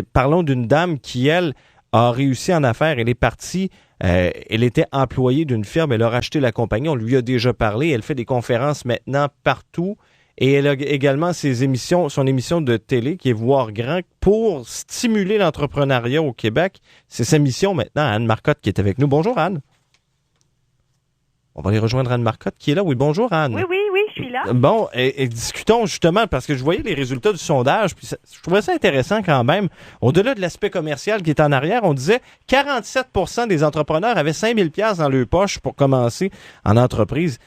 parlons d'une dame qui, elle, a réussi en affaires. Elle est partie, elle était employée d'une firme, elle a racheté la compagnie, on lui a déjà parlé, elle fait des conférences maintenant partout. Et elle a également son émission de télé qui est Voir grand pour stimuler l'entrepreneuriat au Québec. C'est sa mission maintenant, Anne Marcotte qui est avec nous. Bonjour Anne. On va aller rejoindre Anne Marcotte qui est là. Oui, bonjour Anne. Oui, je suis là. Bon, et discutons justement, parce que je voyais les résultats du sondage, puis je trouvais ça intéressant quand même. Au-delà de l'aspect commercial qui est en arrière, on disait 47% des entrepreneurs avaient 5 000 $ dans leur poche pour commencer en entreprise.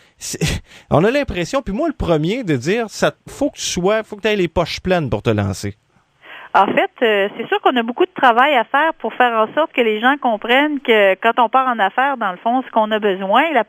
On a l'impression, puis moi le premier, de dire, faut que tu aies les poches pleines pour te lancer. En fait, c'est sûr qu'on a beaucoup de travail à faire pour faire en sorte que les gens comprennent que quand on part en affaires, dans le fond, ce qu'on a besoin, le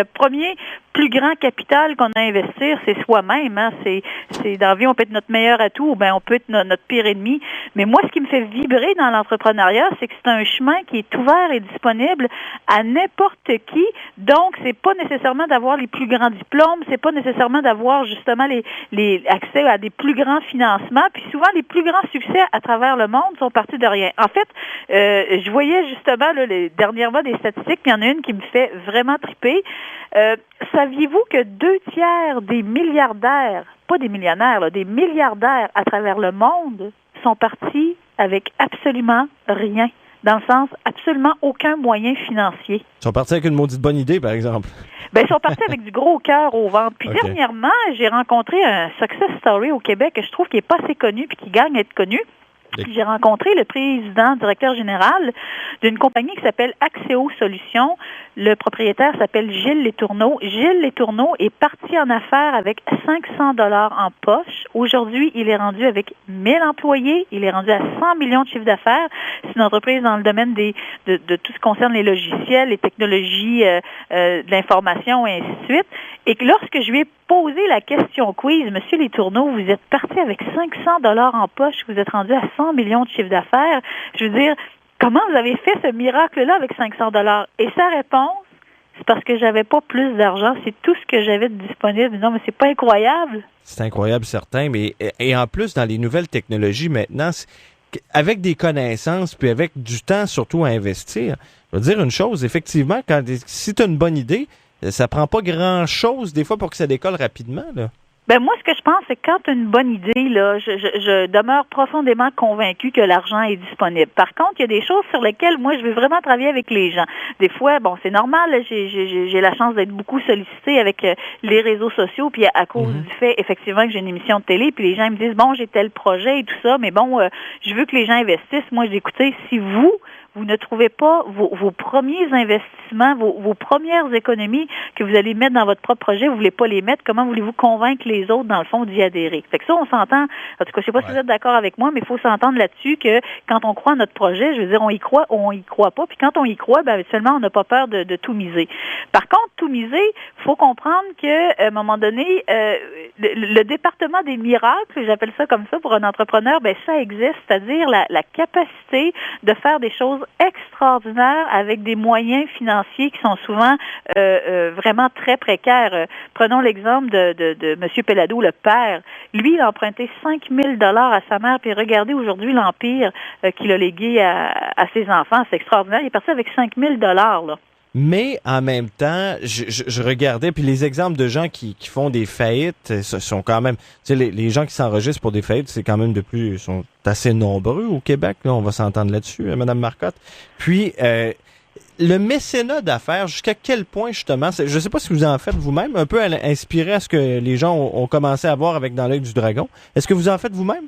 premier plus grand capital qu'on a à investir, c'est soi-même. Hein. C'est dans la vie, on peut être notre meilleur atout ou bien on peut être notre pire ennemi. Mais moi, ce qui me fait vibrer dans l'entrepreneuriat, c'est que c'est un chemin qui est ouvert et disponible à n'importe qui. Donc, c'est pas nécessairement d'avoir les plus grands diplômes, c'est pas nécessairement d'avoir justement les accès à des plus grands financements. Puis souvent, les plus grands succès à travers le monde sont partis de rien. En fait, je voyais justement dernièrement des statistiques, il y en a une qui me fait vraiment triper. Saviez-vous que 2/3 des milliardaires, pas des millionnaires, là, des milliardaires à travers le monde sont partis avec absolument rien, dans le sens absolument aucun moyen financier. Ils sont partis avec une maudite bonne idée, par exemple. Ils sont partis avec du gros cœur au ventre. Puis Dernièrement, j'ai rencontré un success story au Québec que je trouve qui est pas assez connu puis qui gagne à être connu. J'ai rencontré le directeur général d'une compagnie qui s'appelle Axéo Solutions. Le propriétaire s'appelle Gilles Letourneau. Gilles Letourneau est parti en affaires avec 500 $ en poche. Aujourd'hui, il est rendu avec 1000 employés. Il est rendu à 100 millions de chiffre d'affaires. C'est une entreprise dans le domaine de tout ce qui concerne les logiciels, les technologies de l'information et ainsi de suite. Et que lorsque je lui ai posé la question quiz, Monsieur Letourneau, vous êtes parti avec 500 $ en poche, vous êtes rendu à 100 millions de chiffre d'affaires. Je veux dire, comment vous avez fait ce miracle-là avec 500 $? Et sa réponse, c'est parce que j'avais pas plus d'argent, c'est tout ce que j'avais de disponible. Non, mais c'est pas incroyable. C'est incroyable, certain, mais et en plus, dans les nouvelles technologies maintenant, avec des connaissances, puis avec du temps surtout à investir, je veux dire une chose, effectivement, si tu as une bonne idée, ça prend pas grand-chose des fois pour que ça décolle rapidement, là. Moi, ce que je pense, c'est que quand tu as une bonne idée, là, je demeure profondément convaincue que l'argent est disponible. Par contre, il y a des choses sur lesquelles, moi, je veux vraiment travailler avec les gens. Des fois, c'est normal, là, j'ai la chance d'être beaucoup sollicitée avec les réseaux sociaux, puis à cause du fait, effectivement, que j'ai une émission de télé, puis les gens me disent, j'ai tel projet et tout ça, mais je veux que les gens investissent. Moi, je dis, écoutez, si vous ne trouvez pas vos premiers investissements, vos premières économies que vous allez mettre dans votre propre projet, vous voulez pas les mettre, comment voulez-vous convaincre les autres, dans le fond, d'y adhérer? Fait que ça, on s'entend, en tout cas, je sais pas si vous êtes d'accord avec moi, mais il faut s'entendre là-dessus que quand on croit à notre projet, je veux dire, on y croit ou on y croit pas, puis quand on y croit, habituellement, on n'a pas peur de tout miser. Par contre, tout miser, faut comprendre que, à un moment donné, le département des miracles, j'appelle ça comme ça pour un entrepreneur, ça existe, c'est-à-dire la capacité de faire des choses extraordinaires avec des moyens financiers qui sont souvent vraiment très précaires. Prenons l'exemple de M. Pellado, le père. Lui, il a emprunté 5 000 $ à sa mère, puis regardez aujourd'hui l'empire qu'il a légué à ses enfants. C'est extraordinaire. Il est parti avec 5 000 $, là. Mais en même temps, je regardais, puis les exemples de gens qui font des faillites sont quand même, tu sais, les gens qui s'enregistrent pour des faillites, c'est quand même sont assez nombreux au Québec, là, on va s'entendre là-dessus, Madame Marcotte. Puis, le mécénat d'affaires, jusqu'à quel point, justement, je ne sais pas si vous en faites vous-même, un peu inspiré à ce que les gens ont commencé à voir avec Dans l'œil du dragon. Est-ce que vous en faites vous-même?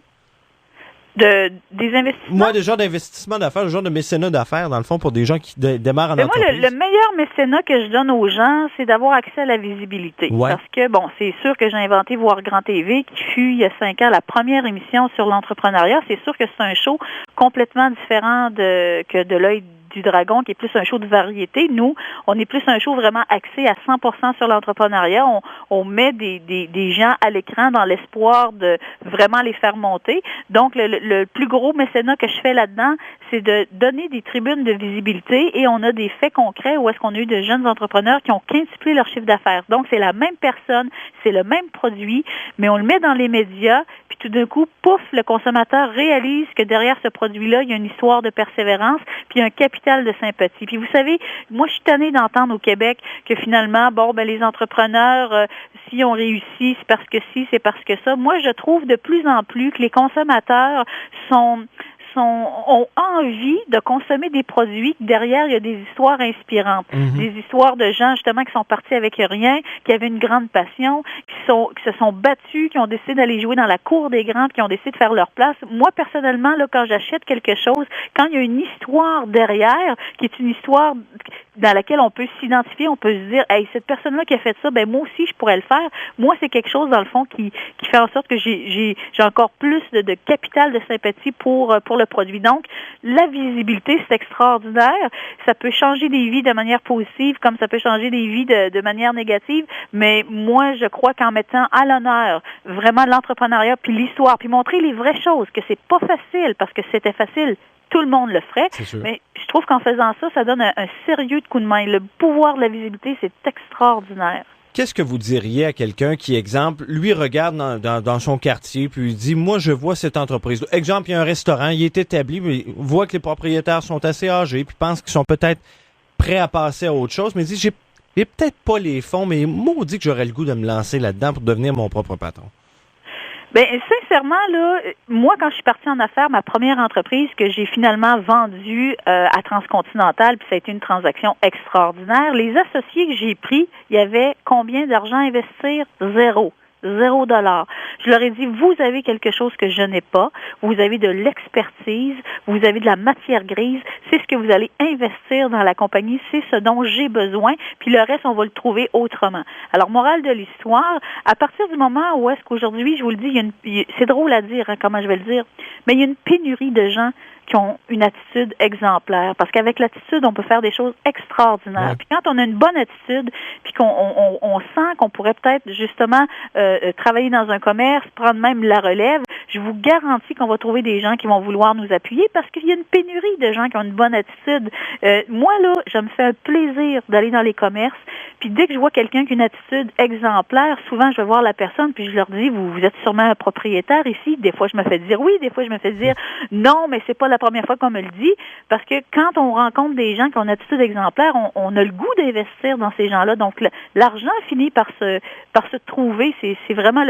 Des investissements? Moi, des genres d'investissement d'affaires, le genre de mécénat d'affaires, dans le fond, pour des gens qui démarrent en entreprise. Moi, le meilleur mécénat que je donne aux gens, c'est d'avoir accès à la visibilité. Ouais. Parce que, c'est sûr que j'ai inventé Voir Grand TV, qui fut, il y a 5 ans, la première émission sur l'entrepreneuriat. C'est sûr que c'est un show complètement différent que de l'œil du dragon, qui est plus un show de variété. Nous, on est plus un show vraiment axé à 100% sur l'entrepreneuriat. On met des gens à l'écran dans l'espoir de vraiment les faire monter. Donc, le plus gros mécénat que je fais là-dedans, c'est de donner des tribunes de visibilité et on a des faits concrets où est-ce qu'on a eu de jeunes entrepreneurs qui ont quintuplé leur chiffre d'affaires. Donc, c'est la même personne, c'est le même produit, mais on le met dans les médias, puis tout d'un coup, pouf, le consommateur réalise que derrière ce produit-là, il y a une histoire de persévérance, puis un capital de sympathie. Puis vous savez, moi, je suis tannée d'entendre au Québec que finalement, les entrepreneurs, s'ils ont réussi, c'est parce que si, c'est parce que ça. Moi, je trouve de plus en plus que les consommateurs ont envie de consommer des produits que derrière, il y a des histoires inspirantes. Des histoires de gens, justement, qui sont partis avec rien, qui avaient une grande passion, qui se sont battus, qui ont décidé d'aller jouer dans la cour des grands, qui ont décidé de faire leur place. Moi, personnellement, là, quand j'achète quelque chose, quand il y a une histoire derrière, qui est une histoire dans laquelle on peut s'identifier, on peut se dire, hey, cette personne-là qui a fait ça, moi aussi, je pourrais le faire. Moi, c'est quelque chose, dans le fond, qui fait en sorte que j'ai encore plus de capital de sympathie pour le produit. Donc, la visibilité, c'est extraordinaire. Ça peut changer des vies de manière positive, comme ça peut changer des vies de manière négative. Mais moi, je crois qu'en mettant à l'honneur vraiment l'entrepreneuriat, puis l'histoire, puis montrer les vraies choses, que c'est pas facile, parce que c'était facile, tout le monde le ferait. Mais je trouve qu'en faisant ça, ça donne un sérieux coup de main. Le pouvoir de la visibilité, c'est extraordinaire. Qu'est-ce que vous diriez à quelqu'un qui, exemple, lui regarde dans son quartier puis il dit, moi, je vois cette entreprise. Exemple, il y a un restaurant, il est établi, mais il voit que les propriétaires sont assez âgés puis pense qu'ils sont peut-être prêts à passer à autre chose, mais il dit, j'ai peut-être pas les fonds, mais maudit que j'aurais le goût de me lancer là-dedans pour devenir mon propre patron. Sincèrement, là, moi, quand je suis partie en affaires, ma première entreprise que j'ai finalement vendue à Transcontinental, puis ça a été une transaction extraordinaire, les associés que j'ai pris, il y avait combien d'argent à investir? $0. Je leur ai dit, vous avez quelque chose que je n'ai pas, vous avez de l'expertise, vous avez de la matière grise, c'est ce que vous allez investir dans la compagnie, c'est ce dont j'ai besoin, puis le reste, on va le trouver autrement. Alors, morale de l'histoire, à partir du moment où est-ce qu'aujourd'hui, je vous le dis, c'est drôle à dire, comment je vais le dire, mais il y a une pénurie de gens qui ont une attitude exemplaire. Parce qu'avec l'attitude, on peut faire des choses extraordinaires. Ouais. Puis quand on a une bonne attitude, puis qu'on sent qu'on pourrait peut-être justement travailler dans un commerce, prendre même la relève, je vous garantis qu'on va trouver des gens qui vont vouloir nous appuyer parce qu'il y a une pénurie de gens qui ont une bonne attitude. Moi, là, je me fais un plaisir d'aller dans les commerces, puis dès que je vois quelqu'un qui a une attitude exemplaire, souvent, je vais voir la personne, puis je leur dis, vous êtes sûrement un propriétaire ici. Des fois, je me fais dire oui, des fois, je me fais dire non, mais c'est pas la première fois qu'on me le dit, parce que quand on rencontre des gens qui ont une attitude exemplaire, on a le goût d'investir dans ces gens-là. Donc, l'argent finit par se trouver. C'est vraiment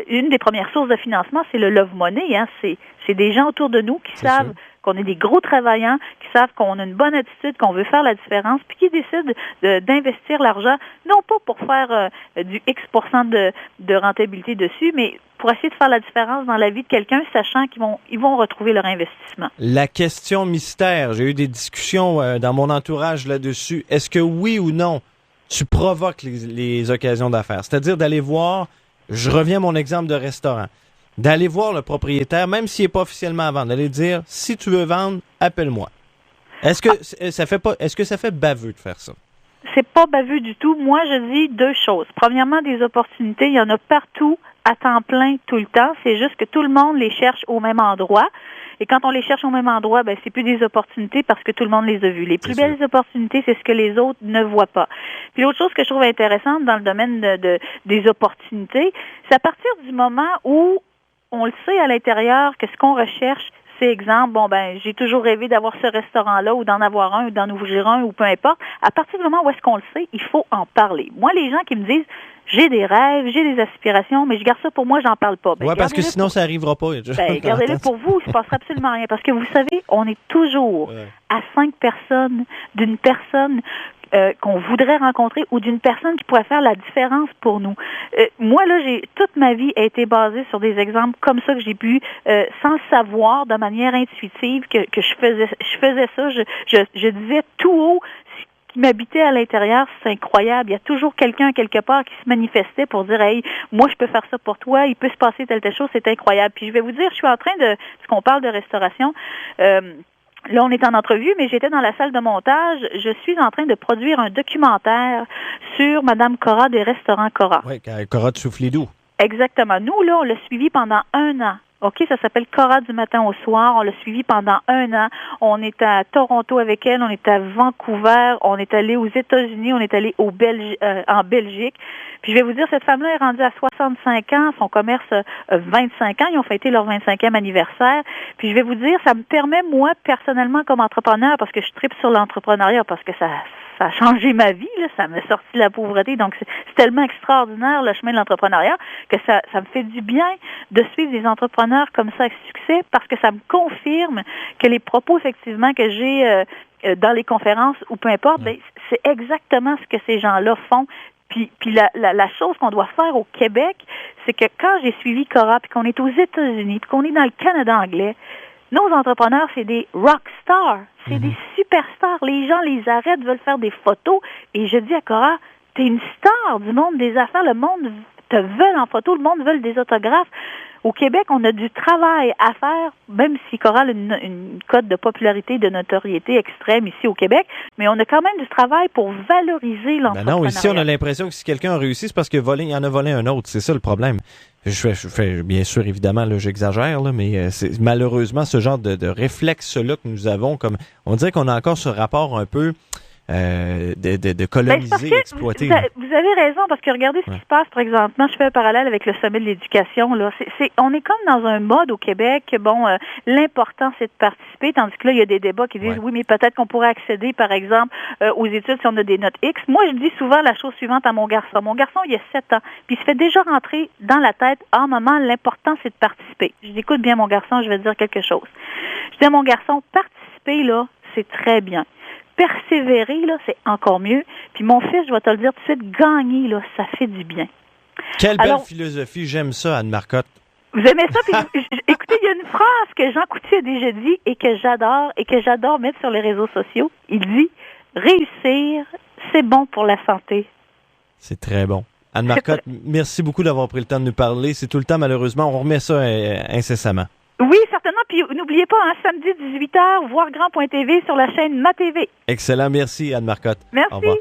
une des premières sources de financement, c'est le love money. Hein. C'est des gens autour de nous qui savent qu'on est des gros travaillants, qui savent qu'on a une bonne attitude, qu'on veut faire la différence, puis qui décident d'investir l'argent, non pas pour faire du X% de rentabilité dessus, mais pour essayer de faire la différence dans la vie de quelqu'un, sachant qu'ils vont retrouver leur investissement. La question mystère, j'ai eu des discussions dans mon entourage là-dessus. Est-ce que oui ou non, tu provoques les occasions d'affaires? C'est-à-dire d'aller voir, je reviens à mon exemple de restaurant, d'aller voir le propriétaire, même s'il n'est pas officiellement à vendre, d'aller dire, si tu veux vendre, appelle-moi. Est-ce que ça fait baveux de faire ça? C'est pas baveux du tout. Moi, je dis deux choses. Premièrement, des opportunités, il y en a partout, à temps plein, tout le temps. C'est juste que tout le monde les cherche au même endroit. Et quand on les cherche au même endroit, c'est plus des opportunités parce que tout le monde les a vues. Les plus belles opportunités, c'est ce que les autres ne voient pas. Puis l'autre chose que je trouve intéressante dans le domaine des opportunités, c'est à partir du moment où on le sait à l'intérieur que ce qu'on recherche, c'est exemple, j'ai toujours rêvé d'avoir ce restaurant-là ou d'en avoir un ou d'en ouvrir un ou peu importe. À partir du moment où est-ce qu'on le sait, il faut en parler. Moi, les gens qui me disent, j'ai des rêves, j'ai des aspirations, mais je garde ça pour moi, j'en parle pas. Oui, parce que sinon, ça n'arrivera pas. Gardez-le pour vous, il ne se passera absolument rien. Parce que vous savez, on est toujours à 5 personnes d'une personne qu'on voudrait rencontrer ou d'une personne qui pourrait faire la différence pour nous. Moi, là, toute ma vie a été basée sur des exemples comme ça que j'ai pu, sans le savoir, de manière intuitive, que je faisais ça. Je disais tout haut qui m'habitait à l'intérieur, c'est incroyable. Il y a toujours quelqu'un quelque part qui se manifestait pour dire, hey, moi, je peux faire ça pour toi, il peut se passer telle chose, c'est incroyable. Puis je vais vous dire, je suis en train parce qu'on parle de restauration, là, on est en entrevue, mais j'étais dans la salle de montage. Je suis en train de produire un documentaire sur Madame Cora des restaurants Cora. Oui, Cora de Soufflidou. Exactement. Nous, là, on l'a suivi pendant 1 an. OK, ça s'appelle Cora du matin au soir. On l'a suivi pendant 1 an. On est à Toronto avec elle, on est à Vancouver, on est allé aux États-Unis, on est allé en Belgique. Puis je vais vous dire, cette femme-là est rendue à 65 ans, son commerce a 25 ans, ils ont fêté leur 25e anniversaire. Puis je vais vous dire, ça me permet, moi, personnellement, comme entrepreneur, parce que je tripe sur l'entrepreneuriat, parce que ça a changé ma vie, là, ça m'a sorti de la pauvreté. Donc, c'est tellement extraordinaire, le chemin de l'entrepreneuriat, que ça me fait du bien de suivre des entrepreneurs comme ça avec succès, parce que ça me confirme que les propos, effectivement, que j'ai dans les conférences, ou peu importe, ben, c'est exactement ce que ces gens-là font. Puis la chose qu'on doit faire au Québec, c'est que quand j'ai suivi Cora, puis qu'on est aux États-Unis, puis qu'on est dans le Canada anglais, nos entrepreneurs, c'est des rock stars, c'est des superstars. Les gens les arrêtent, veulent faire des photos. Et je dis à Cora, t'es une star du monde des affaires. Le monde te veut en photo, le monde veut des autographes. Au Québec, on a du travail à faire, même si Cora a une cote de popularité, de notoriété extrême ici au Québec, mais on a quand même du travail pour valoriser l'entrepreneuriat. Non, ici, on a l'impression que si quelqu'un a réussi, c'est parce qu'il en a volé un autre. C'est ça le problème. Je fais bien sûr, évidemment, là, j'exagère, là, mais c'est malheureusement ce genre de réflexe-là que nous avons, comme on dirait qu'on a encore ce rapport un peu de coloniser, exploiter. Vous avez raison, parce que regardez ce qui se passe présentement. Je fais un parallèle avec le sommet de l'éducation. Là, on est comme dans un mode au Québec. Bon, l'important c'est de participer, tandis que là il y a des débats qui disent oui, mais peut-être qu'on pourrait accéder, par exemple, aux études si on a des notes X. Moi, je dis souvent la chose suivante à mon garçon. Mon garçon, il a 7 ans, puis il se fait déjà rentrer dans la tête. Ah, maman, l'important c'est de participer. Je dis écoute bien mon garçon, je vais te dire quelque chose. Je dis à mon garçon, participer là, c'est très bien. Persévérer, là, c'est encore mieux. Puis mon fils, je vais te le dire tout de suite, gagner, là, ça fait du bien. Quelle belle philosophie, j'aime ça, Anne Marcotte. Vous aimez ça? Puis, écoutez, il y a une phrase que Jean Coutu a déjà dit et que j'adore mettre sur les réseaux sociaux. Il dit, réussir, c'est bon pour la santé. C'est très bon. Anne Marcotte, merci beaucoup d'avoir pris le temps de nous parler. C'est tout le temps, malheureusement. On remet ça incessamment. Oui, certainement. Puis n'oubliez pas, samedi 18h, voir grand.tv sur la chaîne Ma TV. Excellent. Merci, Anne Marcotte. Merci. Au revoir.